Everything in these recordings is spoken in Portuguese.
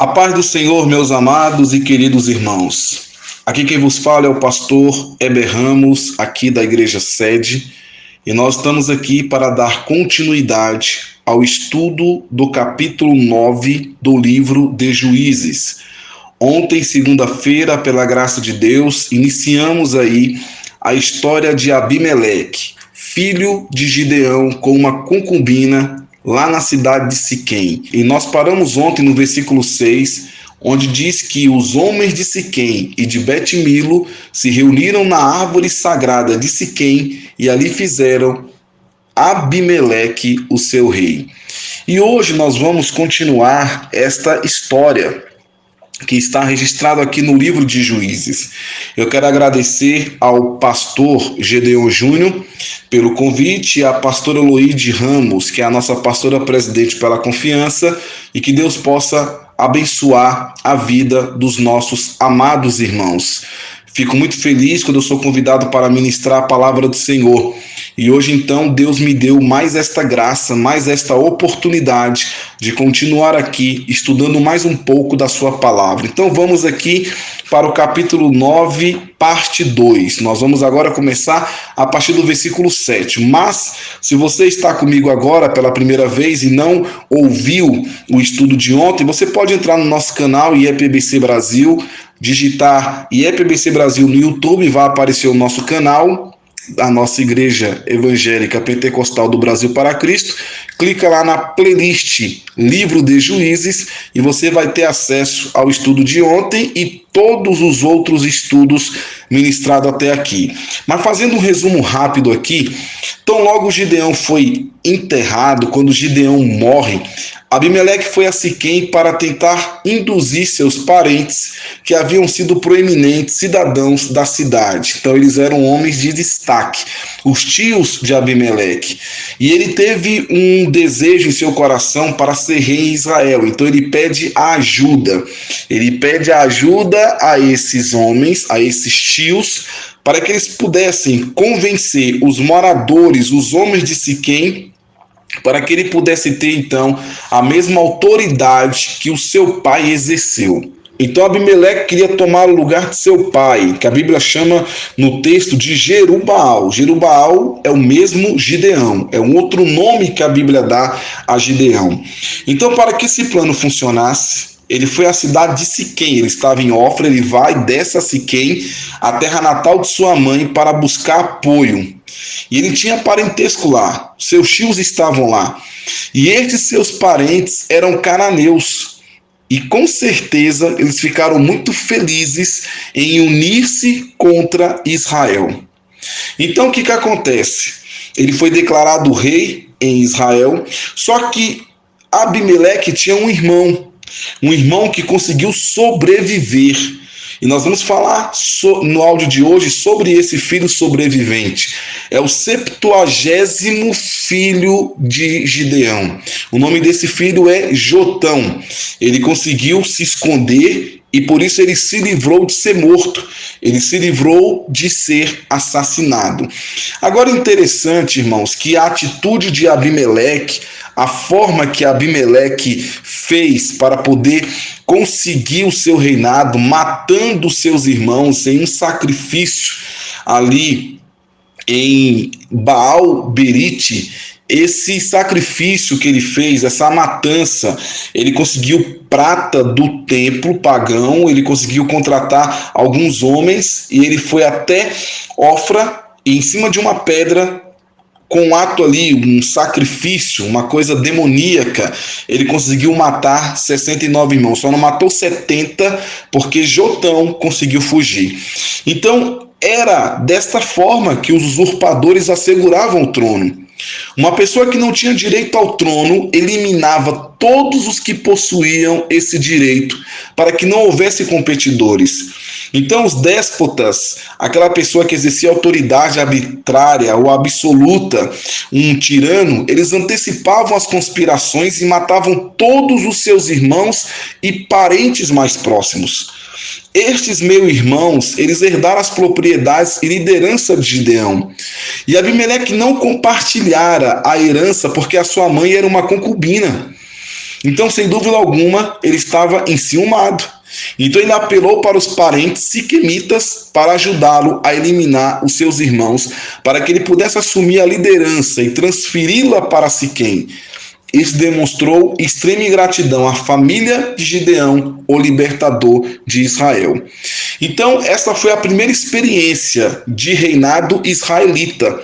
A paz do Senhor, meus amados e queridos irmãos. Aqui quem vos fala é o pastor Heber Ramos, aqui da Igreja Sede, e nós estamos aqui para dar continuidade ao estudo do capítulo 9 do livro de Juízes. Ontem, segunda-feira, pela graça de Deus, iniciamos aí a história de Abimeleque, filho de Gideão, com uma concubina lá na cidade de Siquém. E nós paramos ontem no versículo 6, onde diz que os homens de Siquém e de Bet-Milo se reuniram na árvore sagrada de Siquém e ali fizeram Abimeleque o seu rei. E hoje nós vamos continuar esta história que está registrado aqui no livro de Juízes. Eu quero agradecer ao pastor Gedeon Júnior pelo convite e à pastora Eloide Ramos, que é a nossa pastora presidente, pela confiança, e que Deus possa abençoar a vida dos nossos amados irmãos. Fico muito feliz quando eu sou convidado para ministrar a palavra do Senhor. E hoje, então, Deus me deu mais esta graça, mais esta oportunidade de continuar aqui, estudando mais um pouco da sua palavra. Então, vamos aqui para o capítulo 9, parte 2. Nós vamos agora começar a partir do versículo 7. Mas, se você está comigo agora pela primeira vez e não ouviu o estudo de ontem, você pode entrar no nosso canal IEPBC Brasil, digitar IEPBC Brasil no YouTube, vai aparecer o nosso canal, a nossa Igreja Evangélica Pentecostal do Brasil para Cristo. Clica lá na playlist Livro de Juízes e você vai ter acesso ao estudo de ontem e todos os outros estudos ministrados até aqui. Mas fazendo um resumo rápido aqui, tão logo Gideão foi enterrado, quando Gideão morre, Abimeleque foi a Siquém para tentar induzir seus parentes, que haviam sido proeminentes cidadãos da cidade. Então eles eram homens de destaque, os tios de Abimeleque. E ele teve um desejo em seu coração para ser rei em Israel. Então ele pede ajuda. Ele pede ajuda a esses homens, a esses tios, para que eles pudessem convencer os moradores, os homens de Siquém, para que ele pudesse ter, então, a mesma autoridade que o seu pai exerceu. Então Abimeleque queria tomar o lugar de seu pai, que a Bíblia chama no texto de Jerubbaal. Jerubbaal é o mesmo Gideão, é um outro nome que a Bíblia dá a Gideão. Então, para que esse plano funcionasse, ele foi à cidade de Siquém, ele estava em Ofra, ele vai e desce a Siquém, a terra natal de sua mãe, para buscar apoio. E ele tinha parentesco lá, seus tios estavam lá. E estes seus parentes eram cananeus. E com certeza eles ficaram muito felizes em unir-se contra Israel. Então o que acontece? Ele foi declarado rei em Israel, só que Abimeleque tinha um irmão que conseguiu sobreviver. E nós vamos falar no áudio de hoje sobre esse filho sobrevivente. É o 70º filho de Gideão. O nome desse filho é Jotão. Ele conseguiu se esconder e por isso ele se livrou de ser morto. Ele se livrou de ser assassinado. Agora é interessante, irmãos, que a atitude de Abimeleque, a forma que Abimeleque fez para poder conseguir o seu reinado, matando seus irmãos em um sacrifício ali em Baal-Berite, esse sacrifício que ele fez, essa matança, ele conseguiu prata do templo pagão, ele conseguiu contratar alguns homens e ele foi até Ofra e em cima de uma pedra, com um ato ali, um sacrifício, uma coisa demoníaca, ele conseguiu matar 69 irmãos. Só não matou 70 porque Jotão conseguiu fugir. Então, era desta forma que os usurpadores asseguravam o trono. Uma pessoa que não tinha direito ao trono eliminava todos os que possuíam esse direito para que não houvesse competidores. Então os déspotas, aquela pessoa que exercia autoridade arbitrária ou absoluta, um tirano, eles antecipavam as conspirações e matavam todos os seus irmãos e parentes mais próximos. Estes meus irmãos, eles herdaram as propriedades e liderança de Gideão. E Abimeleque não compartilhara a herança porque a sua mãe era uma concubina. Então, sem dúvida alguma, ele estava enciumado. Então ele apelou para os parentes siquemitas para ajudá-lo a eliminar os seus irmãos, para que ele pudesse assumir a liderança e transferi-la para Siquém. Isso demonstrou extrema ingratidão à família de Gideão, o libertador de Israel. Então, essa foi a primeira experiência de reinado israelita,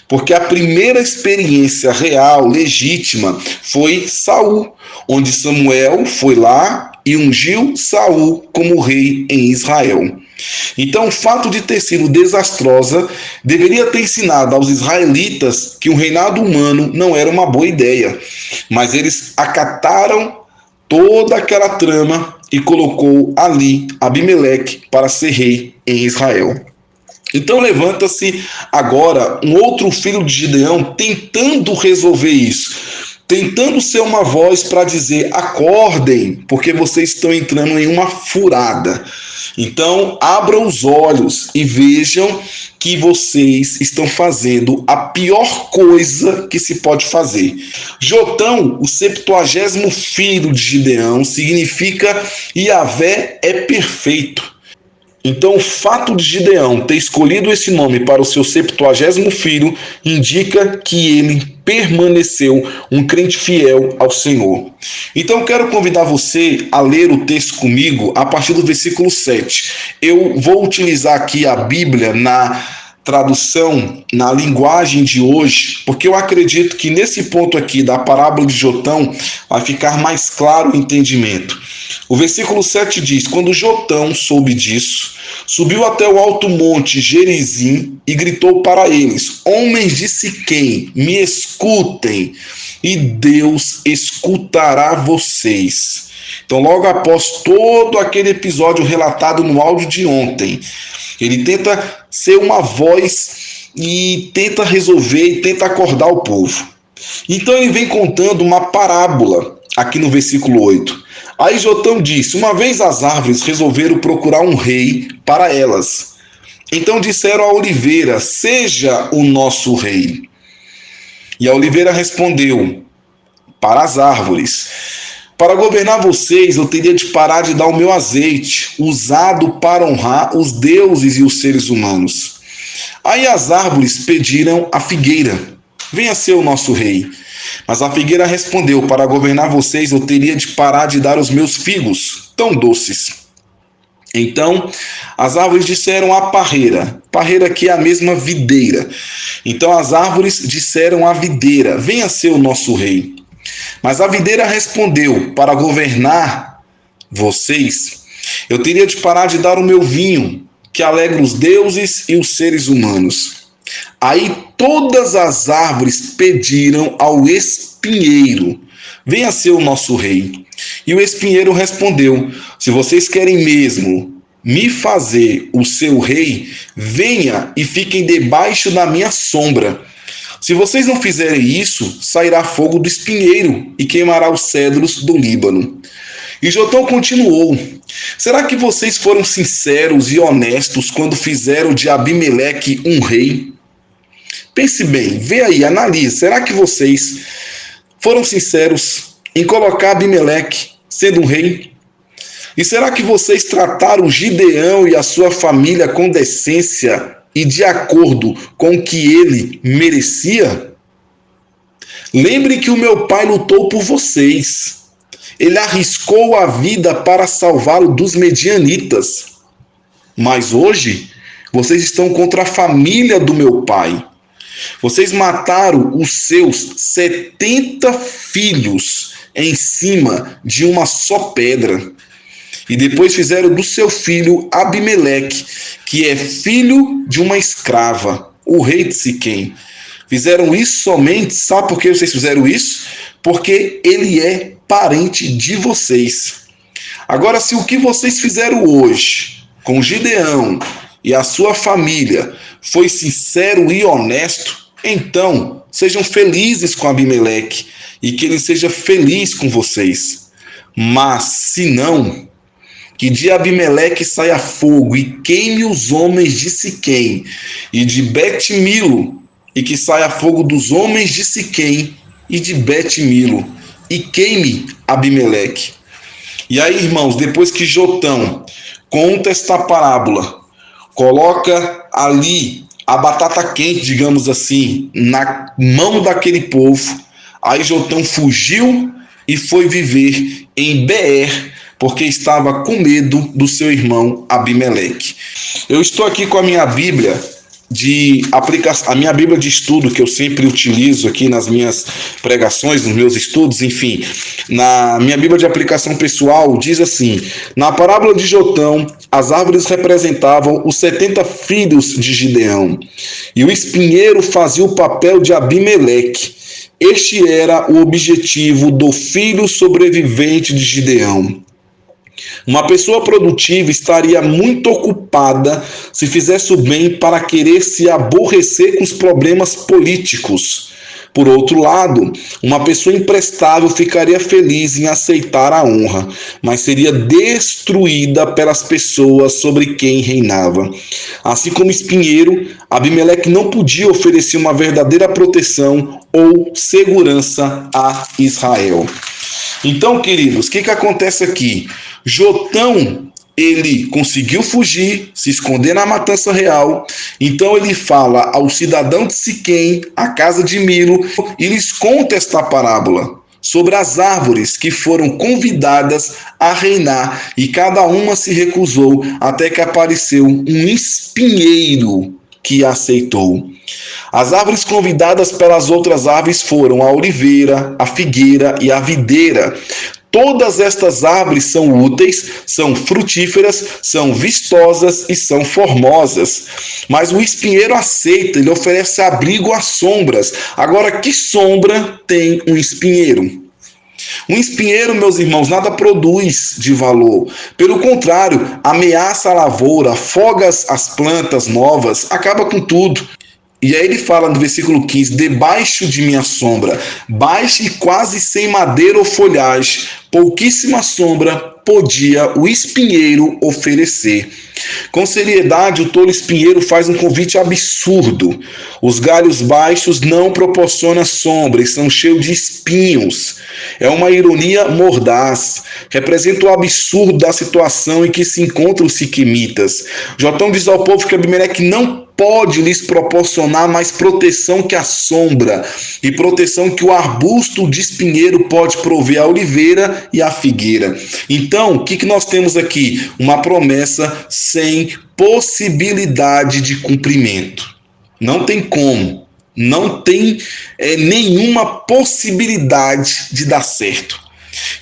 porque a primeira experiência real, legítima, foi Saul, onde Samuel foi lá e ungiu Saul como rei em Israel. Então, o fato de ter sido desastrosa deveria ter ensinado aos israelitas que um reinado humano não era uma boa ideia, mas eles acataram toda aquela trama e colocou ali Abimeleque para ser rei em Israel. Então levanta-se agora um outro filho de Gideão tentando resolver isso, tentando ser uma voz para dizer: acordem, porque vocês estão entrando em uma furada. Então abram os olhos e vejam que vocês estão fazendo a pior coisa que se pode fazer. Jotão, o 70º filho de Gideão, significa Yahvé é perfeito. Então, o fato de Gideão ter escolhido esse nome para o seu 70º filho indica que ele permaneceu um crente fiel ao Senhor. Então, quero convidar você a ler o texto comigo a partir do versículo 7. Eu vou utilizar aqui a Bíblia na tradução, na linguagem de hoje, porque eu acredito que nesse ponto aqui da parábola de Jotão vai ficar mais claro o entendimento. O versículo 7 diz: quando Jotão soube disso, subiu até o alto monte Gerizim e gritou para eles: homens de Siquém, me escutem, e Deus escutará vocês. Então, logo após todo aquele episódio relatado no áudio de ontem, ele tenta ser uma voz e tenta resolver e tenta acordar o povo. Então ele vem contando uma parábola aqui no versículo 8. Aí Jotão disse: uma vez as árvores resolveram procurar um rei para elas. Então disseram à oliveira: seja o nosso rei. E a oliveira respondeu para as árvores: para governar vocês, eu teria de parar de dar o meu azeite, usado para honrar os deuses e os seres humanos. Aí as árvores pediram à figueira: venha ser o nosso rei. Mas a figueira respondeu: para governar vocês, eu teria de parar de dar os meus figos, tão doces. Então, as árvores disseram à parreira, parreira que é a mesma videira. Então as árvores disseram à videira: venha ser o nosso rei. Mas a videira respondeu: para governar vocês, eu teria de parar de dar o meu vinho, que alegra os deuses e os seres humanos. Aí todas as árvores pediram ao espinheiro: venha ser o nosso rei. E o espinheiro respondeu: se vocês querem mesmo me fazer o seu rei, venha e fiquem debaixo da minha sombra. Se vocês não fizerem isso, sairá fogo do espinheiro e queimará os cedros do Líbano. E Jotão continuou: será que vocês foram sinceros e honestos quando fizeram de Abimeleque um rei? Pense bem, vê aí, analise. Será que vocês foram sinceros em colocar Abimeleque sendo um rei? E será que vocês trataram Gideão e a sua família com decência e de acordo com o que ele merecia? Lembre que o meu pai lutou por vocês. Ele arriscou a vida para salvá-lo dos medianitas. Mas hoje, vocês estão contra a família do meu pai. Vocês mataram os seus 70 filhos em cima de uma só pedra. E depois fizeram do seu filho Abimeleque, que é filho de uma escrava, o rei de Siquém. Fizeram isso somente, sabe por que vocês fizeram isso? Porque ele é parente de vocês. Agora, se o que vocês fizeram hoje com Gideão e a sua família foi sincero e honesto, então sejam felizes com Abimeleque e que ele seja feliz com vocês. Mas, se não, que de Abimeleque saia fogo e queime os homens de Siquém e de Bet-Milo, e que saia fogo dos homens de Siquém e de Bet-Milo, e queime Abimeleque. E aí, irmãos, depois que Jotão conta esta parábola, coloca ali a batata quente, digamos assim, na mão daquele povo, aí Jotão fugiu e foi viver em Beer, porque estava com medo do seu irmão Abimeleque. Eu estou aqui com a minha Bíblia de aplicação, a minha Bíblia de estudo, que eu sempre utilizo aqui nas minhas pregações, nos meus estudos, enfim. Na minha Bíblia de aplicação pessoal, diz assim: na parábola de Jotão, as árvores representavam os 70 filhos de Gideão, e o espinheiro fazia o papel de Abimeleque. Este era o objetivo do filho sobrevivente de Gideão. Uma pessoa produtiva estaria muito ocupada se fizesse o bem para querer se aborrecer com os problemas políticos. Por outro lado, uma pessoa imprestável ficaria feliz em aceitar a honra, mas seria destruída pelas pessoas sobre quem reinava. Assim como espinheiro, Abimeleque não podia oferecer uma verdadeira proteção ou segurança a Israel. Então, queridos, o que acontece aqui? Jotão, ele conseguiu fugir, se esconder na matança real. Então ele fala ao cidadão de Siquém, a casa de Milo, e lhes conta esta parábola sobre as árvores que foram convidadas a reinar, e cada uma se recusou, até que apareceu um espinheiro que aceitou. As árvores convidadas pelas outras árvores foram a oliveira, a figueira e a videira. Todas estas árvores são úteis, são frutíferas, são vistosas e são formosas. Mas o espinheiro aceita, ele oferece abrigo às sombras. Agora, que sombra tem um espinheiro? Um espinheiro, meus irmãos, nada produz de valor. Pelo contrário, ameaça a lavoura, afoga as plantas novas, acaba com tudo. E aí ele fala no versículo 15: debaixo de minha sombra, baixa e quase sem madeira ou folhagem, pouquíssima sombra podia o espinheiro oferecer. Com seriedade, o tolo espinheiro faz um convite absurdo. Os galhos baixos não proporcionam sombra e são cheios de espinhos. É uma ironia mordaz. Representa o absurdo da situação em que se encontram os siquemitas. Jotão diz ao povo que Abimeleque não pode lhes proporcionar mais proteção que a sombra e proteção que o arbusto de espinheiro pode prover à oliveira e à figueira. Então, o que nós temos aqui? Uma promessa sem possibilidade de cumprimento. Não tem como, não tem nenhuma possibilidade de dar certo.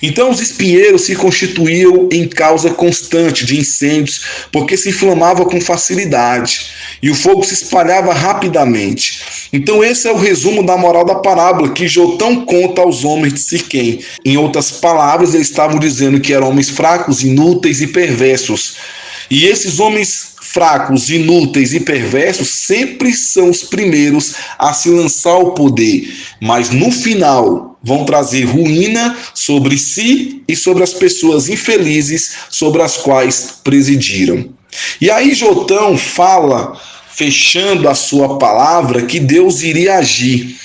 Então os espinheiros se constituíam em causa constante de incêndios, porque se inflamava com facilidade e o fogo se espalhava rapidamente. Então esse é o resumo da moral da parábola que Jotão conta aos homens de Siquém. Em outras palavras, eles estavam dizendo que eram homens fracos, inúteis e perversos. E esses homens fracos, inúteis e perversos sempre são os primeiros a se lançar ao poder, mas no final vão trazer ruína sobre si e sobre as pessoas infelizes sobre as quais presidiram. E aí Jotão fala, fechando a sua palavra, que Deus iria agir,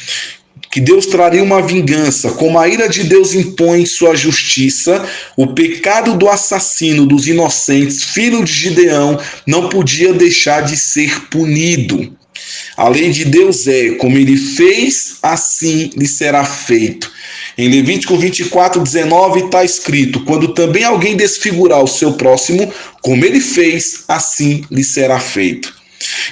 que Deus traria uma vingança. Como a ira de Deus impõe sua justiça, o pecado do assassino dos inocentes, filho de Gideão, não podia deixar de ser punido. A lei de Deus é: como ele fez, assim lhe será feito. Em Levítico 24:19 está escrito: quando também alguém desfigurar o seu próximo, como ele fez, assim lhe será feito.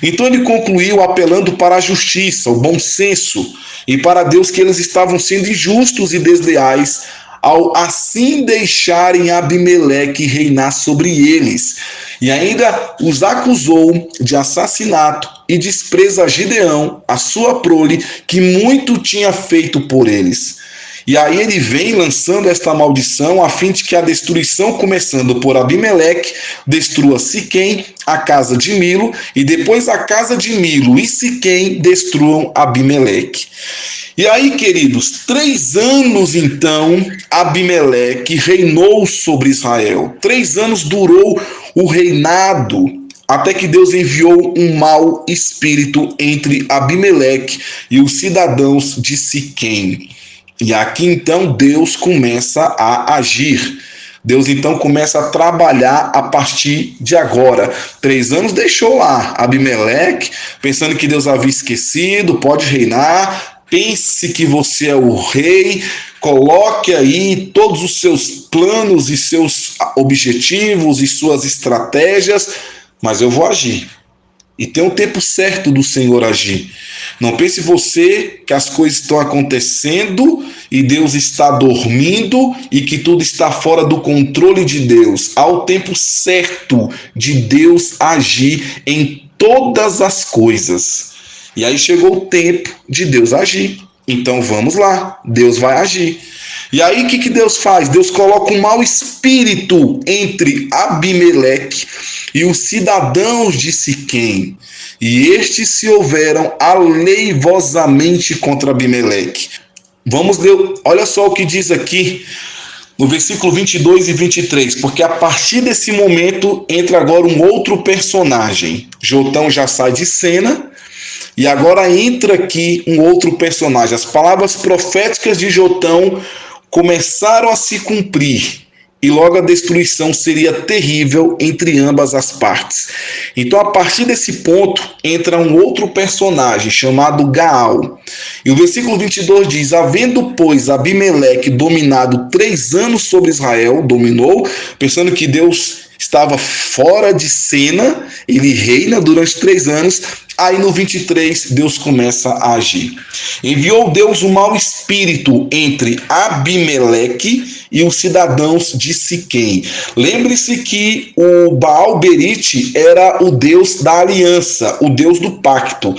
Então ele concluiu apelando para a justiça, o bom senso, e para Deus, que eles estavam sendo injustos e desleais ao assim deixarem Abimeleque reinar sobre eles. E ainda os acusou de assassinato e despreza Gideão, a sua prole, que muito tinha feito por eles. E aí ele vem lançando esta maldição a fim de que a destruição, começando por Abimeleque, destrua Siquém, a casa de Milo, e depois a casa de Milo e Siquém destruam Abimeleque. E aí, queridos, 3 anos então Abimeleque reinou sobre Israel. 3 anos durou o reinado, até que Deus enviou um mau espírito entre Abimeleque e os cidadãos de Siquém. E aqui então Deus começa a agir. Deus então começa a trabalhar a partir de agora. 3 anos deixou lá Abimeleque, pensando que Deus havia esquecido, pode reinar, pense que você é o rei, coloque aí todos os seus planos e seus objetivos e suas estratégias, mas eu vou agir. E tem um tempo certo do Senhor agir. Não pense você que as coisas estão acontecendo e Deus está dormindo e que tudo está fora do controle de Deus. Há o tempo certo de Deus agir em todas as coisas. E aí chegou o tempo de Deus agir. Então vamos lá, Deus vai agir. E aí o que Deus faz? Deus coloca um mau espírito entre Abimeleque e os cidadãos de Siquém. E estes se houveram aleivosamente contra Abimeleque. Vamos ler, olha só o que diz aqui no versículo 22 e 23, porque a partir desse momento entra agora um outro personagem. Jotão já sai de cena e agora entra aqui um outro personagem. As palavras proféticas de Jotão começaram a se cumprir e logo a destruição seria terrível entre ambas as partes. Então, a partir desse ponto, entra um outro personagem chamado Gaal. E o versículo 22 diz: havendo, pois, Abimeleque dominado 3 anos sobre Israel, dominou, pensando que Deus estava fora de cena, ele reina durante 3 anos. Aí no 23, Deus começa a agir. Enviou Deus um mau espírito entre Abimeleque e os cidadãos de Siquém. Lembre-se que o Baal-Berite era o deus da aliança, o deus do pacto.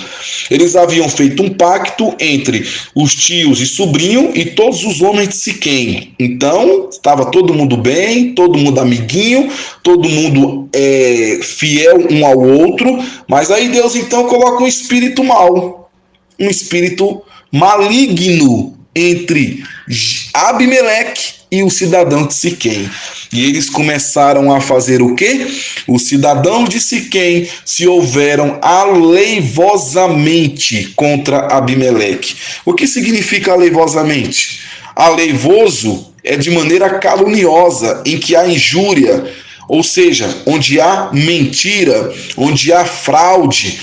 Eles haviam feito um pacto entre os tios e sobrinho e todos os homens de Siquém. Então, estava todo mundo bem, todo mundo amiguinho, todo mundo fiel um ao outro, mas aí Deus então coloca um espírito mau, um espírito maligno entre Abimeleque e o cidadão de Siquém. E eles começaram a fazer o quê? Os cidadãos de Siquém se houveram aleivosamente contra Abimeleque. O que significa aleivosamente? Aleivoso é de maneira caluniosa, em que há injúria, ou seja, onde há mentira, onde há fraude,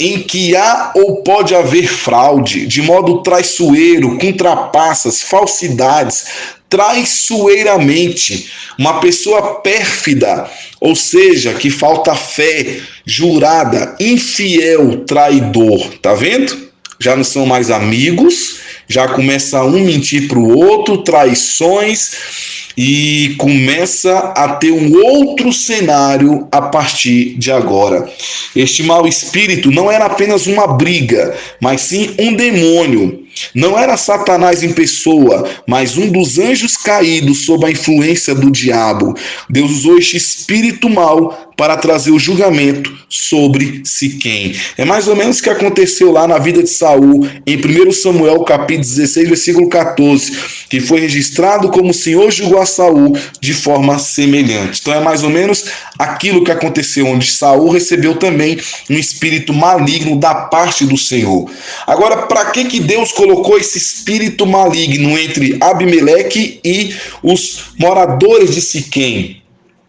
em que há ou pode haver fraude, de modo traiçoeiro, com trapaças, falsidades, traiçoeiramente, uma pessoa pérfida, ou seja, que falta fé, jurada, infiel, traidor, tá vendo? Já não são mais amigos, já começa um mentir para o outro, traições, e começa a ter um outro cenário a partir de agora. Este mau espírito não era apenas uma briga, mas sim um demônio. Não era Satanás em pessoa, mas um dos anjos caídos sob a influência do diabo. Deus usou este espírito mau para trazer o julgamento sobre Siquém. É mais ou menos o que aconteceu lá na vida de Saul, em 1 Samuel capítulo 16, versículo 14, que foi registrado como o Senhor julgou a Saul de forma semelhante. Então é mais ou menos aquilo que aconteceu, onde Saul recebeu também um espírito maligno da parte do Senhor. Agora, para que Deus colocou esse espírito maligno entre Abimeleque e os moradores de Siquém?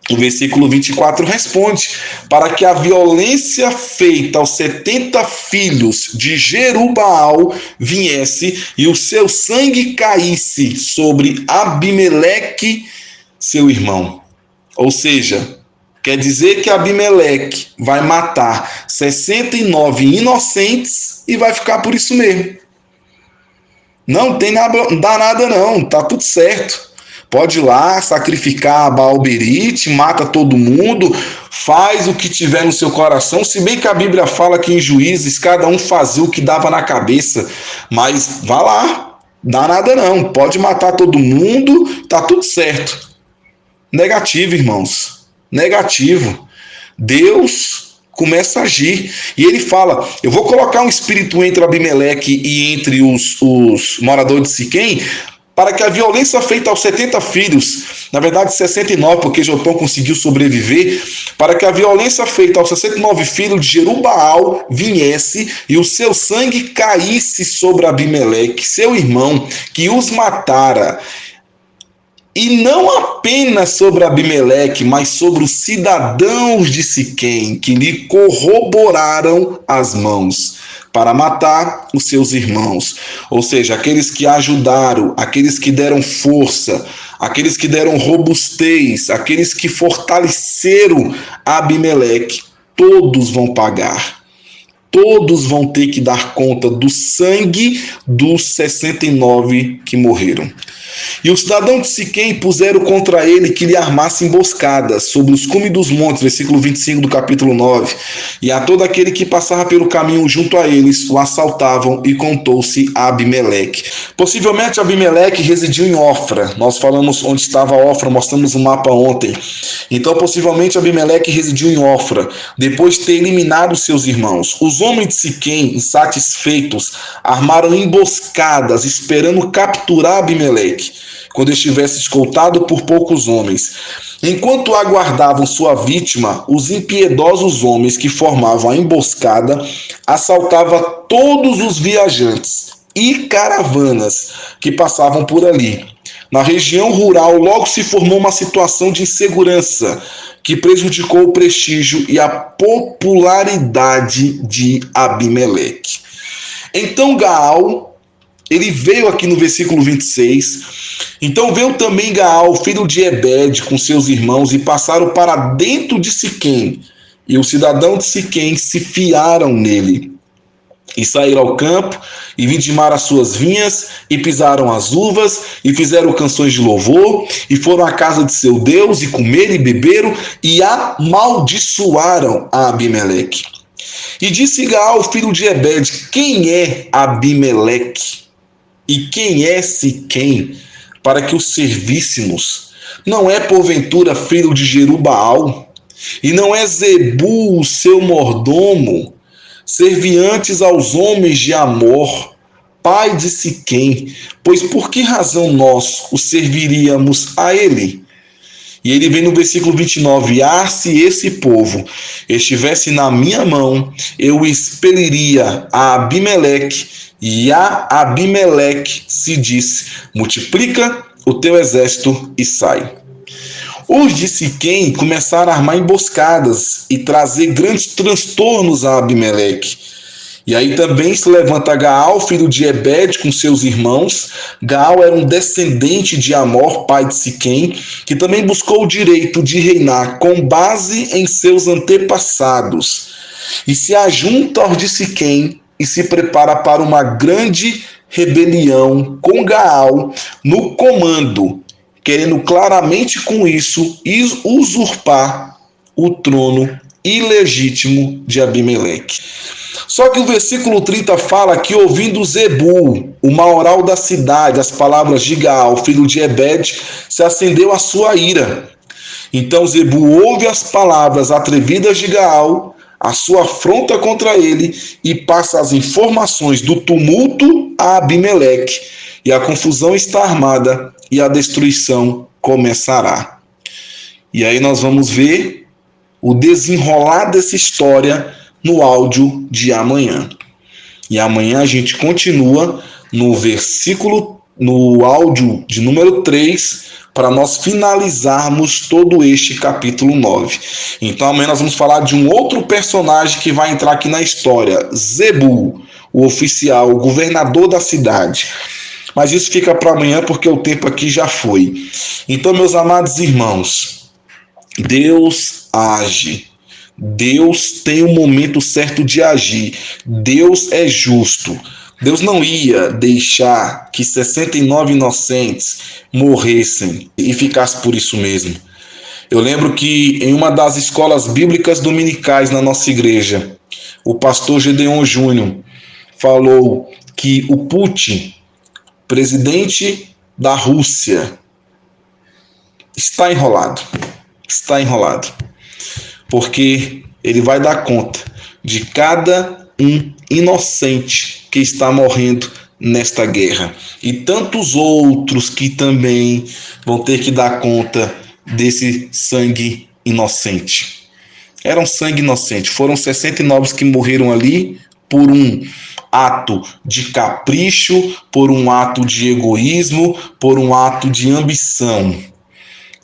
O versículo 24 responde: para que a violência feita aos 70 filhos de Jerubaal viesse e o seu sangue caísse sobre Abimeleque, seu irmão. Ou seja, quer dizer que Abimeleque vai matar 69 inocentes e vai ficar por isso mesmo. Não tem nada, não dá nada não, tá tudo certo. Pode ir lá, sacrificar a Baal-Berite, mata todo mundo, faz o que tiver no seu coração, se bem que a Bíblia fala que em Juízes cada um fazia o que dava na cabeça, mas vá lá, dá nada não, pode matar todo mundo, tá tudo certo. Negativo, irmãos, negativo. Deus começa a agir, e ele fala: eu vou colocar um espírito entre Abimeleque e entre os moradores de Siquém, para que a violência feita aos 70 filhos, na verdade 69, porque Jotão conseguiu sobreviver, para que a violência feita aos 69 filhos de Jerubaal viesse e o seu sangue caísse sobre Abimeleque, seu irmão, que os matara. E não apenas sobre Abimeleque, mas sobre os cidadãos de Siquém, que lhe corroboraram as mãos para matar os seus irmãos. Ou seja, aqueles que ajudaram, aqueles que deram força, aqueles que deram robustez, aqueles que fortaleceram Abimeleque, todos vão pagar. Todos vão ter que dar conta do sangue dos 69 que morreram. E os cidadãos de Siquém puseram contra ele que lhe armasse emboscadas sobre os cumes dos montes, versículo 25 do capítulo 9. E a todo aquele que passava pelo caminho junto a eles, o assaltavam, e contou-se a Abimeleque. Possivelmente Abimeleque residiu em Ofra. Nós falamos onde estava Ofra, mostramos o mapa ontem. Então possivelmente Abimeleque residiu em Ofra, depois de ter eliminado seus irmãos. Os homens de Siquém, insatisfeitos, armaram emboscadas, esperando capturar Abimeleque, quando estivesse escoltado por poucos homens. Enquanto aguardavam sua vítima, os impiedosos homens que formavam a emboscada assaltavam todos os viajantes e caravanas que passavam por ali. Na região rural, logo se formou uma situação de insegurança que prejudicou o prestígio e a popularidade de Abimeleque. Então Gaal, ele veio aqui no versículo 26, então veio também Gaal, filho de Ebed, com seus irmãos, e passaram para dentro de Siquém, e os cidadãos de Siquém se fiaram nele. E saíram ao campo, e vindimaram as suas vinhas, e pisaram as uvas, e fizeram canções de louvor, e foram à casa de seu Deus, e comeram e beberam, e amaldiçoaram a Abimeleque. E disse Gaal, filho de Ebed: quem é Abimeleque? E quem é Siquém, para que o servíssemos? Não é porventura filho de Jerubaal? E não é Zebu o seu mordomo? Serviantes aos homens de Amor, pai de Siquém, pois por que razão nós o serviríamos a ele? E ele vem no versículo 29, se esse povo estivesse na minha mão, eu expeliria a Abimeleque, e a Abimeleque se disse: multiplica o teu exército e sai. Os de Siquém começaram a armar emboscadas e trazer grandes transtornos a Abimeleque. E aí também se levanta Gaal, filho de Ebed, com seus irmãos. Gaal era um descendente de Amor, pai de Siquém, que também buscou o direito de reinar com base em seus antepassados. E se ajunta aos de Siquém e se prepara para uma grande rebelião com Gaal no comando, querendo claramente com isso usurpar o trono ilegítimo de Abimeleque. Só que o versículo 30 fala que, ouvindo Zebu, o maioral da cidade, as palavras de Gaal, filho de Ebed, se acendeu a sua ira. Então Zebu ouve as palavras atrevidas de Gaal, a sua afronta contra ele, e passa as informações do tumulto a Abimeleque. E a confusão está armada e a destruição começará. E aí nós vamos ver o desenrolar dessa história no áudio de amanhã. E amanhã a gente continua no áudio de número 3, para nós finalizarmos todo este capítulo 9. Então amanhã nós vamos falar de um outro personagem que vai entrar aqui na história, Zebu, o oficial, o governador da cidade. Mas isso fica para amanhã, porque o tempo aqui já foi. Então, meus amados irmãos, Deus age. Deus tem o momento certo de agir. Deus é justo. Deus não ia deixar que 69 inocentes morressem e ficasse por isso mesmo. Eu lembro que em uma das escolas bíblicas dominicais na nossa igreja, o pastor Gedeon Júnior falou que o Putin, presidente da Rússia, está enrolado. Porque ele vai dar conta de cada um inocente que está morrendo nesta guerra. E tantos outros que também vão ter que dar conta desse sangue inocente. Era um sangue inocente. Foram 69 que morreram ali por um ato de capricho, por um ato de egoísmo, por um ato de ambição.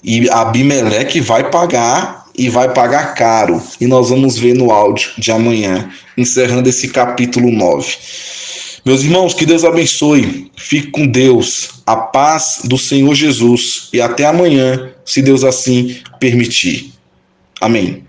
E Abimeleque vai pagar, e vai pagar caro. E nós vamos ver no áudio de amanhã, encerrando esse capítulo 9. Meus irmãos, que Deus abençoe. Fique com Deus. A paz do Senhor Jesus. E até amanhã, se Deus assim permitir. Amém.